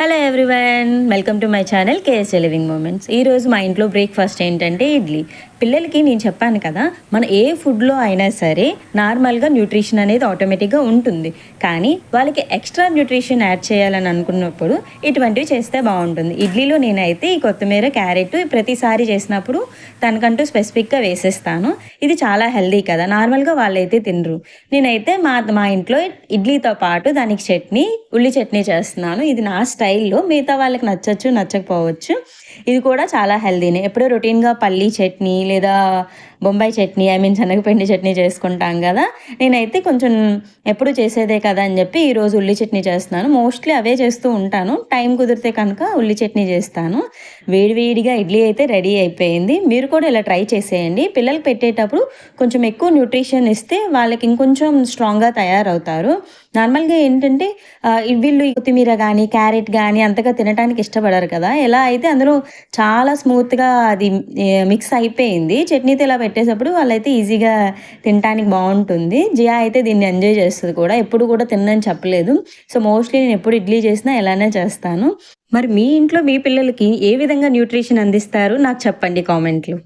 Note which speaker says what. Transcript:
Speaker 1: Hello everyone, welcome to my channel KSA living moments. ఈరోజు మా ఇంట్లో బ్రేక్ఫాస్ట్ ఏంటంటే ఇడ్లీ. పిల్లలకి నేను చెప్పాను కదా, మన ఏ ఫుడ్లో అయినా సరే నార్మల్గా న్యూట్రిషన్ అనేది ఆటోమేటిక్గా ఉంటుంది. కానీ వాళ్ళకి ఎక్స్ట్రా న్యూట్రిషన్ యాడ్ చేయాలని అనుకున్నప్పుడు ఇటువంటివి చేస్తే బాగుంటుంది. ఇడ్లీలో నేనైతే ఈ కొత్తిమీర, క్యారెట్ ప్రతిసారి చేసినప్పుడు తనకంటూ స్పెసిఫిక్గా వేసేస్తాను. ఇది చాలా హెల్దీ కదా, నార్మల్గా వాళ్ళైతే తినరు. నేనైతే మా ఇంట్లో ఇడ్లీతో పాటు దానికి చట్నీ, ఉల్లి చట్నీ చేస్తున్నాను. ఇది నా స్టైల్లో, మిగతా వాళ్ళకి నచ్చచ్చు నచ్చకపోవచ్చు. ఇది కూడా చాలా హెల్దీనే. ఎప్పుడో రొటీన్గా పల్లీ చట్నీ లేదా బొంబాయి చట్నీ, శనగపిండి చట్నీ చేసుకుంటాం కదా, నేనైతే కొంచెం ఎప్పుడు చేసేదే కదా అని చెప్పి ఈరోజు ఉల్లి చట్నీ చేస్తున్నాను. మోస్ట్లీ అవే చేస్తూ ఉంటాను. టైం కుదిరితే కనుక ఉల్లి చట్నీ చేస్తాను. వేడివేడిగా ఇడ్లీ అయితే రెడీ అయిపోయింది. మీరు కూడా ఇలా ట్రై చేసేయండి. పిల్లలకి పెట్టేటప్పుడు కొంచెం ఎక్కువ న్యూట్రిషన్ ఇస్తే వాళ్ళకి ఇంకొంచెం స్ట్రాంగ్గా తయారవుతారు. నార్మల్గా ఏంటంటే వీళ్ళు కొత్తిమీర కానీ క్యారెట్ కానీ అంతగా తినడానికి ఇష్టపడరు కదా. ఎలా అయితే అందులో చాలా స్మూత్గా అది మిక్స్ అయిపోయింది. చట్నీతో ఇలా పెట్టేటప్పుడు వాళ్ళైతే ఈజీగా తినడానికి బాగుంటుంది. జియా అయితే దీన్ని ఎంజాయ్ చేస్తుంది కూడా. ఎప్పుడు కూడా తినని చెప్పలేదు. సో మోస్ట్లీ నేను ఎప్పుడు ఇడ్లీ చేసినా ఇలానే చేస్తాను. మరి మీ ఇంట్లో మీ పిల్లలకి ఏ విధంగా న్యూట్రిషన్ అందిస్తారు నాకు చెప్పండి కామెంట్లు.